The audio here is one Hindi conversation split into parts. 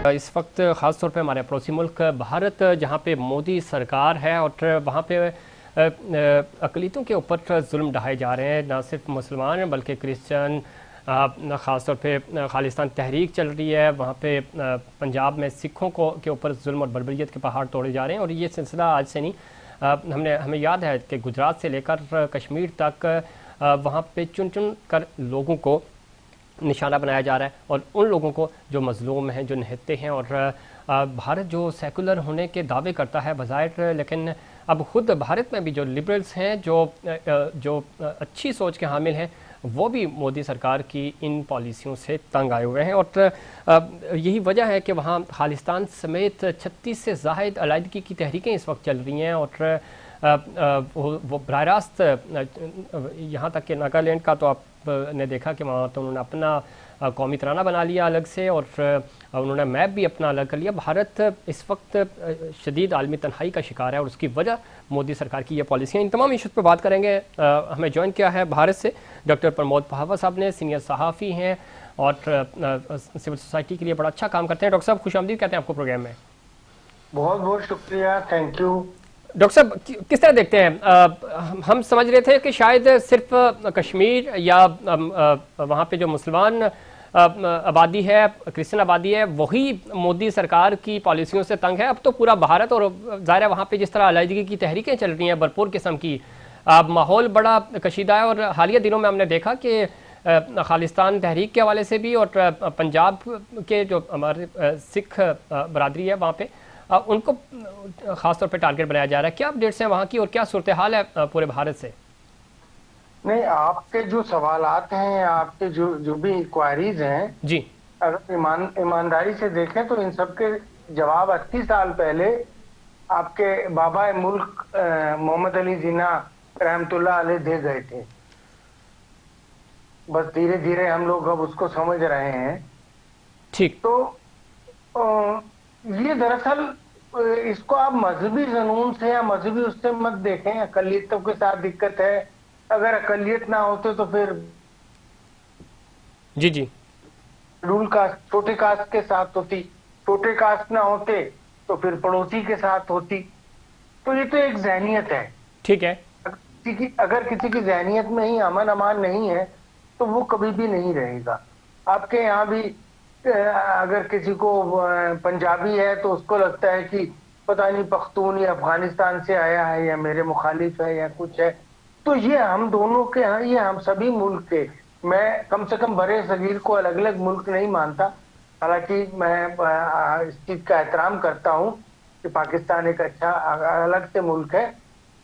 इस वक्त ख़ास तौर पे हमारे पड़ोसी मुल्क भारत जहाँ पे मोदी सरकार है और वहाँ पे अक़लियतों के ऊपर जुल्म ढाए जा रहे हैं, ना सिर्फ मुसलमान बल्कि क्रिश्चियन, ख़ास तौर पे खालिस्तान तहरीक चल रही है, वहाँ पे पंजाब में सिखों को के ऊपर जुल्म और बर्बरियत के पहाड़ तोड़े जा रहे हैं। और ये सिलसिला आज से नहीं, हमें याद है कि गुजरात से लेकर कश्मीर तक वहाँ पे चुन चुन कर लोगों को निशाना बनाया जा रहा है, और उन लोगों को जो मजलूम हैं, जो निहत्ते हैं। और भारत जो सेकुलर होने के दावे करता है बज़ाहिर, लेकिन अब ख़ुद भारत में भी जो लिबरल्स हैं, जो अच्छी सोच के हामिल हैं, वो भी मोदी सरकार की इन पॉलिसियों से तंग आए हुए हैं। और यही वजह है कि वहाँ खालिस्तान समेत 36 से ज़ायद अलहदगी की तहरीकें इस वक्त चल रही हैं। और वो बराह रास्त यहाँ तक कि नागालैंड का तो आपने देखा कि वहाँ तो उन्होंने अपना कौमी तराना बना लिया अलग से, और उन्होंने मैप भी अपना अलग कर लिया। भारत इस वक्त शदीद आलमी तन्हाई का शिकार है, और उसकी वजह मोदी सरकार की ये पॉलिसियाँ। इन तमाम इशूज़ पर बात करेंगे। हमें ज्वाइन किया है भारत से डॉक्टर प्रमोद पहावा साहब ने, सीनियर सहाफ़ी हैं और सिविल सोसाइटी के लिए बड़ा अच्छा काम करते हैं। डॉक्टर साहब खुशामदीद कहते हैं आपको प्रोग्राम में। बहुत बहुत शुक्रिया, थैंक यू। डॉक्टर साहब किस तरह देखते हैं? हम समझ रहे थे कि शायद सिर्फ कश्मीर या वहाँ पे जो मुसलमान आबादी है, क्रिश्चियन आबादी है, वही मोदी सरकार की पॉलिसियों से तंग है। अब तो पूरा भारत, और ज़ाहिर है वहाँ पे जिस तरह अलहदगी की तहरीकें चल रही हैं भरपूर किस्म की, माहौल बड़ा कशीदा है। और हालिया दिनों में हमने देखा कि खालिस्तान तहरीक के हवाले से भी, और पंजाब के जो हमारे सिख बरादरी है वहाँ पे, उनको ख़ास तौर पे टारगेट बनाया जा रहा है। क्या अपडेट्स हैं वहाँ की, और क्या सूरत हाल है पूरे भारत से? नहीं, आपके जो सवालात हैं, आपके जो भी इंक्वायरीज हैं जी, अगर ईमानदारी से देखें तो इन सब के जवाब 38 साल पहले आपके बाबा मुल्क मोहम्मद अली जिन्ना रहमतुल्लाह अलैह दे गए थे। बस धीरे धीरे हम लोग अब उसको समझ रहे हैं। ठीक। तो ये दरअसल इसको आप मजहबी जुनून से या मजहबी उससे मत देखें। अकलियतों के साथ दिक्कत है, अगर अकलियत ना होते तो फिर जी जी रूल कास्ट छोटे कास्ट के साथ होती, छोटे कास्ट ना होते तो फिर पड़ोसी के साथ होती। तो ये तो एक जहनियत है। ठीक है। अगर किसी की जहनियत में ही अमन अमान नहीं है तो वो कभी भी नहीं रहेगा। आपके यहाँ भी अगर किसी को पंजाबी है तो उसको लगता है कि पता नहीं पख्तून या अफगानिस्तान से आया है या मेरे मुखालिफ है या कुछ है। तो ये हम दोनों के यहाँ, ये हम सभी मुल्क के, मैं कम से कम बड़े सगीर को अलग अलग मुल्क नहीं मानता। हालांकि मैं इस चीज का एहतराम करता हूँ कि पाकिस्तान एक अच्छा अलग से मुल्क है,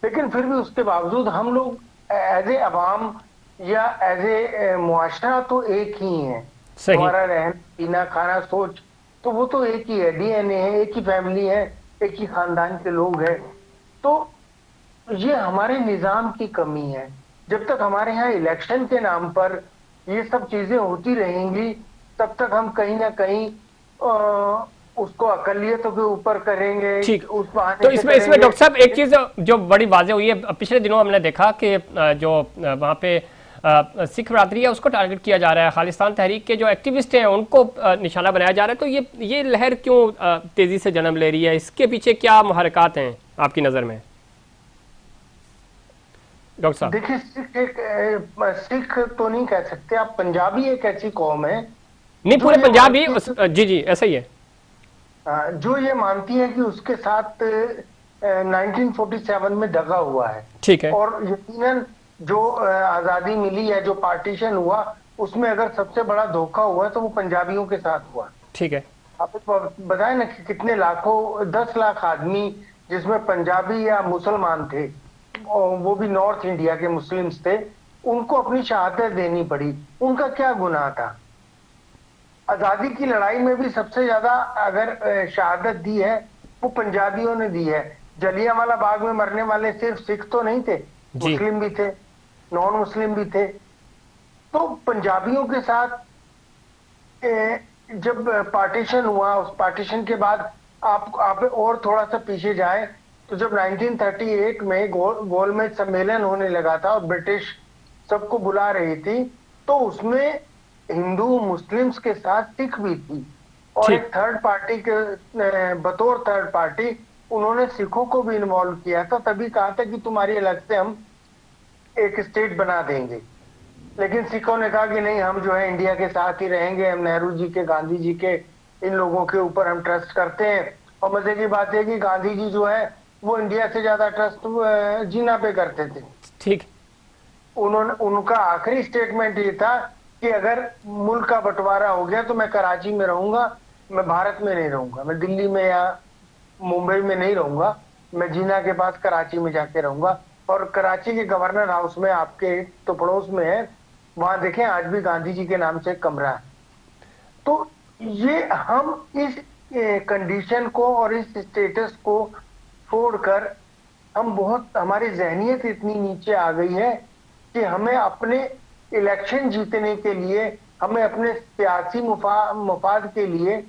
लेकिन फिर भी उसके बावजूद हम लोग एज ए अवाम या एज ए मुआशरा तो एक ही है। हमारा रहना पीना खाना सोच तो वो तो एक ही है, डीएनए है, एक ही फैमिली है, एक ही खानदान के लोग हैं। तो ये हमारे निजाम की कमी है। जब तक हमारे यहाँ इलेक्शन के नाम पर ये सब चीजें होती रहेंगी तब तक हम कहीं ना कहीं उसको अकलियतों के ऊपर करेंगे। ठीक। उस बहाने तो इसमें डॉक्टर साहब एक चीज़ जो बड़ी वाज़ेह हुई है, पिछले दिनों हमने देखा कि जो वहाँ पे सिख बरादरी है उसको टारगेट किया जा रहा है, खालिस्तान तहरीक के जो एक्टिविस्ट हैं उनको निशाना बनाया जा रहा है। तो ये लहर क्यों तेज़ी से जन्म ले रही है? इसके पीछे क्या मुहरकात हैं आपकी नज़र में डॉक्टर साहब? देखिए, सिख तो नहीं कह सकते आप, पंजाबी एक ऐसी कौम है, नहीं पूरे पंजाब ही, जी जी ऐसा ही है, जो ये मानती है कि उसके साथ 1947 में दगा हुआ है। ठीक है। और यकीनन जो आजादी मिली है, जो पार्टीशन हुआ, उसमें अगर सबसे बड़ा धोखा हुआ तो वो पंजाबियों के साथ हुआ। ठीक है। आप बताएं ना कि कितने लाखों, 10 लाख आदमी जिसमें पंजाबी या मुसलमान थे, वो भी नॉर्थ इंडिया के मुस्लिम्स थे, उनको अपनी शहादत देनी पड़ी। उनका क्या गुनाह था? आजादी की लड़ाई में भी सबसे ज्यादा अगर शहादत दी है वो पंजाबियों ने दी है। जलियांवाला बाग में मरने वाले सिर्फ सिख तो नहीं थे, मुस्लिम भी थे, नॉन मुस्लिम भी थे। तो पंजाबियों के साथ जब पार्टीशन हुआ, उस पार्टीशन के बाद आप और थोड़ा सा पीछे जाए तो जब 1938 में गोलमेज सम्मेलन होने लगा था और ब्रिटिश सबको बुला रही थी, तो उसमें हिंदू मुस्लिम्स के साथ सिख भी थी। और ठीक। एक थर्ड पार्टी के बतौर थर्ड पार्टी उन्होंने सिखों को भी इन्वॉल्व किया था, तभी कहा था कि तुम्हारी अलग से हम एक स्टेट बना देंगे। लेकिन सिखों ने कहा कि नहीं, हम जो है इंडिया के साथ ही रहेंगे, हम नेहरू जी के, गांधी जी के, इन लोगों के ऊपर हम ट्रस्ट करते हैं। और मजे की बात है कि गांधी जी जो है वो इंडिया से ज्यादा ट्रस्ट जीना पे करते थे। ठीक। उन्होंने, उनका आखिरी स्टेटमेंट ये था कि अगर मुल्क का बंटवारा हो गया तो मैं कराची में रहूंगा, मैं भारत में नहीं रहूंगा, मैं दिल्ली में या मुंबई में नहीं रहूंगा, मैं जीना के पास कराची में जाके रहूंगा। और कराची के गवर्नर हाउस में, आपके तो पड़ोस में है, वहां देखें आज भी गांधी जी के नाम से एक कमरा है। तो ये हम इस कंडीशन को और इस स्टेटस को छोड़कर हम बहुत, हमारी जहनियत इतनी नीचे आ गई है कि हमें अपने इलेक्शन जीतने के लिए, हमें अपने सियासी मुफाद के लिए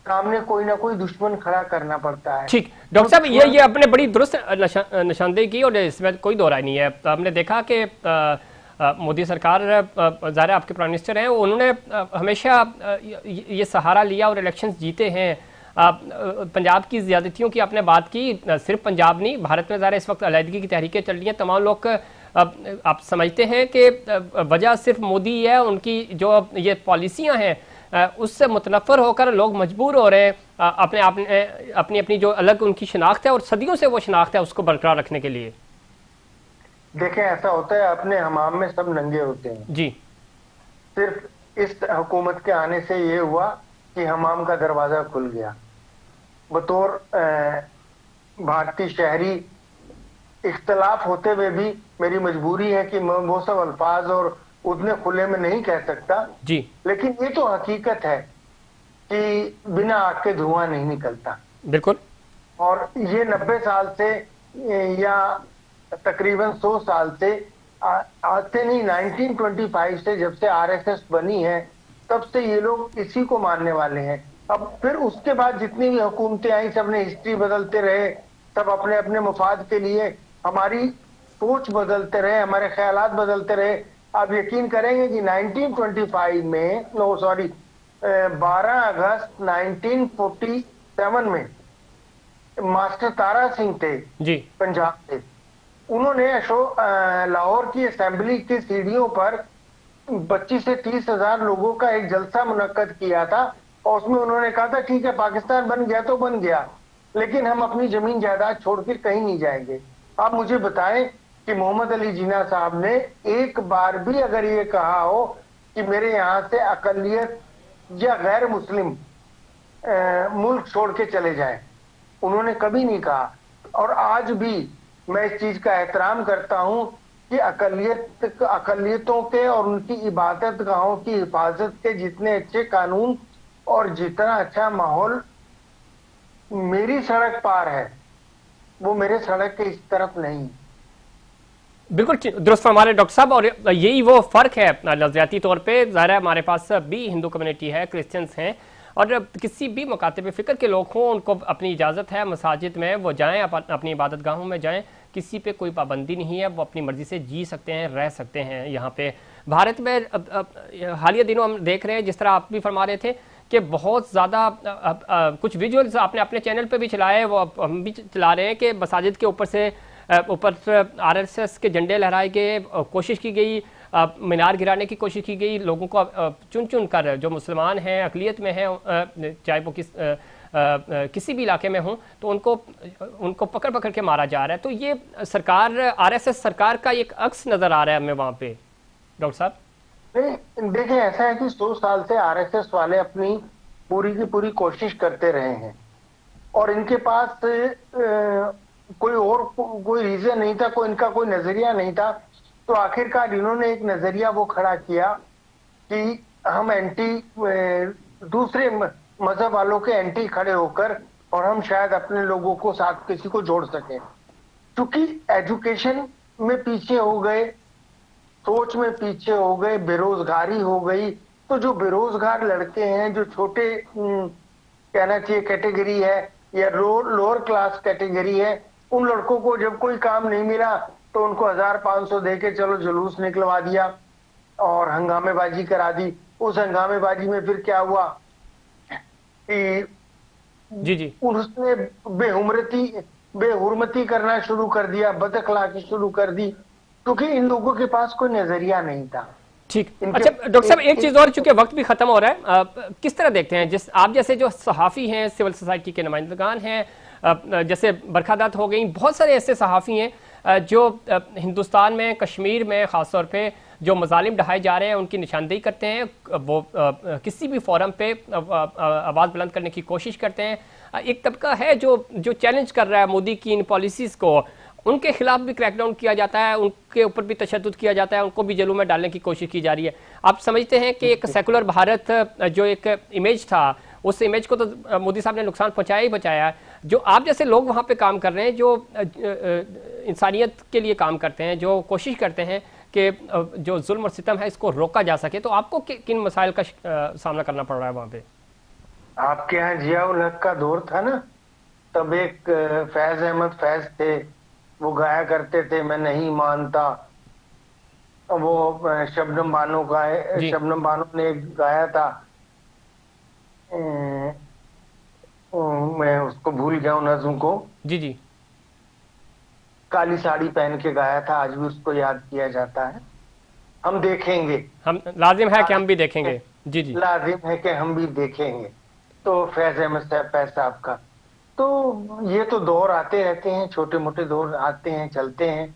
सामने कोई ना कोई दुश्मन खड़ा करना पड़ता है। ठीक जो डॉक्टर साहब, दुश्मन, ये आपने बड़ी दुरुस्त निशानदेही की और इसमें कोई दो राय नहीं है। हमने देखा कि मोदी सरकार, ज़ाहिर है आपके प्राइम मिनिस्टर हैं, उन्होंने हमेशा ये सहारा लिया और इलेक्शंस जीते हैं। पंजाब की ज़्यादतियों की आपने बात की, सिर्फ पंजाब नहीं, भारत में ज़ाहिर है इस वक्त अलहदगी की तहरीकें चल रही हैं, तमाम लोग आप समझते हैं कि वजह सिर्फ मोदी है, उनकी जो ये पॉलिसियां हैं उससे मुतनफ़र होकर लोग मजबूर हो रहे हैं अपने अपनी अपनी जो अलग उनकी शनाख्त है और सदियों से वो शनाख्त है उसको बरकरार रखने के लिए। देखें ऐसा होता है, अपने हमाम में सब नंगे होते हैं। जी। सिर्फ इस हुकूमत के आने से ये हुआ कि हमाम का दरवाजा खुल गया। बतौर भारतीय शहरी, इख्तलाफ होते हुए भी मेरी मजबूरी है कि मैं वो सब अल्फाज और उतने खुले में नहीं कह सकता। जी। लेकिन ये तो हकीकत है कि बिना आग के धुआं नहीं निकलता। बिल्कुल। और ये 90 साल से या तकरीबन 100 साल से आज से नहीं, 1925 से जब से आरएसएस बनी है तब से ये लोग इसी को मानने वाले हैं। अब फिर उसके बाद जितनी भी हुकूमतें आई, सबने हिस्ट्री बदलते रहे, सब अपने अपने मुफाद के लिए हमारी सोच बदलते रहे, हमारे ख्यालात बदलते रहे। आप यकीन करेंगे कि 1925 में, नो सॉरी, 12 अगस्त 1947 में मास्टर तारा सिंह थे जी। पंजाब से, उन्होंने लाहौर की असेंबली की सीढ़ियों पर 25 से 30 हजार लोगों का एक जलसा मुनक्कद किया था। और उसमें उन्होंने कहा था ठीक है, पाकिस्तान बन गया तो बन गया, लेकिन हम अपनी जमीन जायदाद छोड़कर कहीं नहीं जाएंगे। आप मुझे बताएं कि मोहम्मद अली जिन्ना साहब ने एक बार भी अगर ये कहा हो कि मेरे यहां से अकलियत या गैर मुस्लिम मुल्क छोड़ के चले जाएं, उन्होंने कभी नहीं कहा। और आज भी मैं इस चीज का एहतराम करता हूं कि अकलियतों के और उनकी इबादत गाहों की हिफाजत के जितने अच्छे कानून और जितना अच्छा माहौल मेरी सड़क पार है, वो मेरे सड़क के इस तरफ नहीं। बिल्कुल दुरुस्त फरमारे डॉक्टर साहब, और यही वो फ़र्क है नज़रियाती तौर पे। ज़ाहिर है हमारे पास भी हिंदू कम्युनिटी है, क्रिश्चियंस हैं, और किसी भी मुकातिब फ़िक्र के लोग हों उनको अपनी इजाज़त है, मसाजिद में वो जाएं, अपनी इबादत गाहों में जाएं, किसी पे कोई पाबंदी नहीं है, वो अपनी मर्ज़ी से जी सकते हैं, रह सकते हैं यहाँ पे भारत में। हालिया दिनों हम देख रहे हैं, जिस तरह आप भी फरमा रहे थे कि बहुत ज़्यादा कुछ विजुअल्स आपने अपने चैनल पे भी चलाए, वो हम भी चला रहे हैं कि मसाजिद के ऊपर से आरएसएस के झंडे लहराए गए, कोशिश की गई, मीनार गिराने की कोशिश की गई, लोगों को चुन चुन कर जो मुसलमान हैं, अक़लियत में हैं, चाहे वो किसी भी इलाके में हों, तो उनको पकड़ पकड़ के मारा जा रहा है। तो ये सरकार, आरएसएस सरकार का एक अक्स नज़र आ रहा है हमें वहाँ पे डॉक्टर साहब। नहीं, देखिए ऐसा है कि 100 साल से आरएसएस वाले अपनी पूरी की पूरी कोशिश करते रहे हैं और इनके पास कोई रीजन नहीं था, इनका कोई नजरिया नहीं था। तो आखिरकार इन्होंने एक नजरिया वो खड़ा किया कि हम दूसरे मजहब वालों के एंटी खड़े होकर और हम शायद अपने लोगों को साथ किसी को जोड़ सकें। क्योंकि एजुकेशन में पीछे हो गए, सोच में पीछे हो गए, बेरोजगारी हो गई, तो जो बेरोजगार लड़के हैं, जो छोटे कहना चाहिए कैटेगरी है या लोअर क्लास कैटेगरी है, उन लड़कों को जब कोई काम नहीं मिला तो उनको 1500 देके चलो जुलूस निकलवा दिया और हंगामेबाजी करा दी। उस हंगामेबाजी में फिर क्या हुआ जी जी उसने बेहुरमती करना शुरू कर दिया, बदअखलाकी शुरू कर दी, क्योंकि इन लोगों के पास कोई नजरिया नहीं था। ठीक। इनके अच्छा डॉक्टर साहब, एक चीज और, एक, चूंकि वक्त भी खत्म हो रहा है, किस तरह देखते हैं जिस आप जैसे जो सहाफ़ी हैं, सिविल सोसाइटी के नुमाइंदगान हैं, जैसे बरखादत हो गई, बहुत सारे ऐसे सहाफ़ी हैं जो हिंदुस्तान में, कश्मीर में ख़ासतौर पे जो मजालिम ढहाए जा रहे हैं उनकी निशानदेही करते हैं, वो किसी भी फोरम पे आवाज़ बुलंद करने की कोशिश करते हैं। एक तबका है जो जो चैलेंज कर रहा है मोदी की इन पॉलिसीज़ को, उनके खिलाफ भी क्रैकडाउन किया जाता है, उनके ऊपर भी तशद्दुद किया जाता है, उनको भी जेलों में डालने की कोशिश की जा रही है। आप समझते हैं कि एक सेकुलर भारत जो एक इमेज था, उस इमेज को तो मोदी साहब ने नुकसान पहुंचाया ही पहुंचाया। जो आप जैसे लोग वहां पे काम कर रहे हैं, जो इंसानियत के लिए काम करते हैं, जो कोशिश करते हैं कि जो जुल्म और सितम है इसको रोका जा सके, तो आपको किन मसाइल का सामना करना पड़ रहा है वहां पे? आपके यहाँ जियाउल हक का दौर था ना, तब एक फैज अहमद फैज थे, वो गाया करते थे मैं नहीं मानता। वो शबनम बानो जी शबनम बानो ने गाया था, मैं उसको भूल गया हूं नज्म को, जी जी काली साड़ी पहन के गाया था, आज भी उसको याद किया जाता है। हम देखेंगे, हम लाजिम है कि हम भी देखेंगे। जी जी लाजिम है कि हम भी देखेंगे। तो फैज अहमद फैज साहब का तो ये तो दौर आते रहते हैं, छोटे मोटे दौर आते हैं चलते हैं,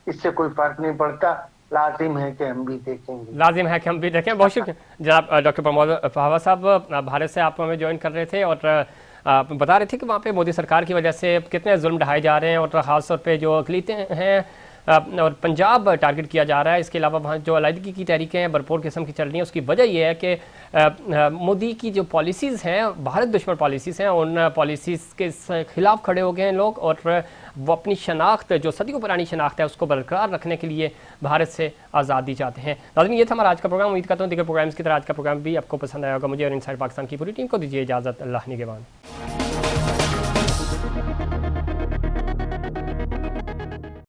इससे कोई फर्क नहीं पड़ता। लाजिम है कि हम भी देखेंगे। लाजिम है कि हम भी देखें। बहुत शुक्रिया जनाब डॉक्टर प्रमोद फहावा साहब, भारत से आप हमें ज्वाइन कर रहे थे और आप बता रहे थे कि वहाँ पे मोदी सरकार की वजह से कितने जुल्म ढाए जा रहे हैं और ख़ास तौर पे जो अक़लीतें हैं और पंजाब टारगेट किया जा रहा है। इसके अलावा वहाँ जो अलहदगी की तहरीकें हैं भरपूर किस्म की चल रही हैं। उसकी वजह यह है कि मोदी की जो पॉलिसीज़ हैं, भारत दुश्मन पॉलिसीज़ हैं, उन पॉलिसीज़ के खिलाफ खड़े हो गए हैं लोग और वो अपनी शनाख्त, जो सदियों पुरानी शनाख्त है, उसको बरकरार रखने के लिए भारत से आज़ादी चाहते हैं। नाज़रीन, ये था हमारा आज का प्रोग्राम। उम्मीद करता हूँ दीगर प्रोग्राम्स की तरह आज का प्रोग्राम भी आपको पसंद आया होगा। मुझे और इनसाइड पाकिस्तान की पूरी टीम को दीजिए इजाज़त। अल्लाह निगहबान।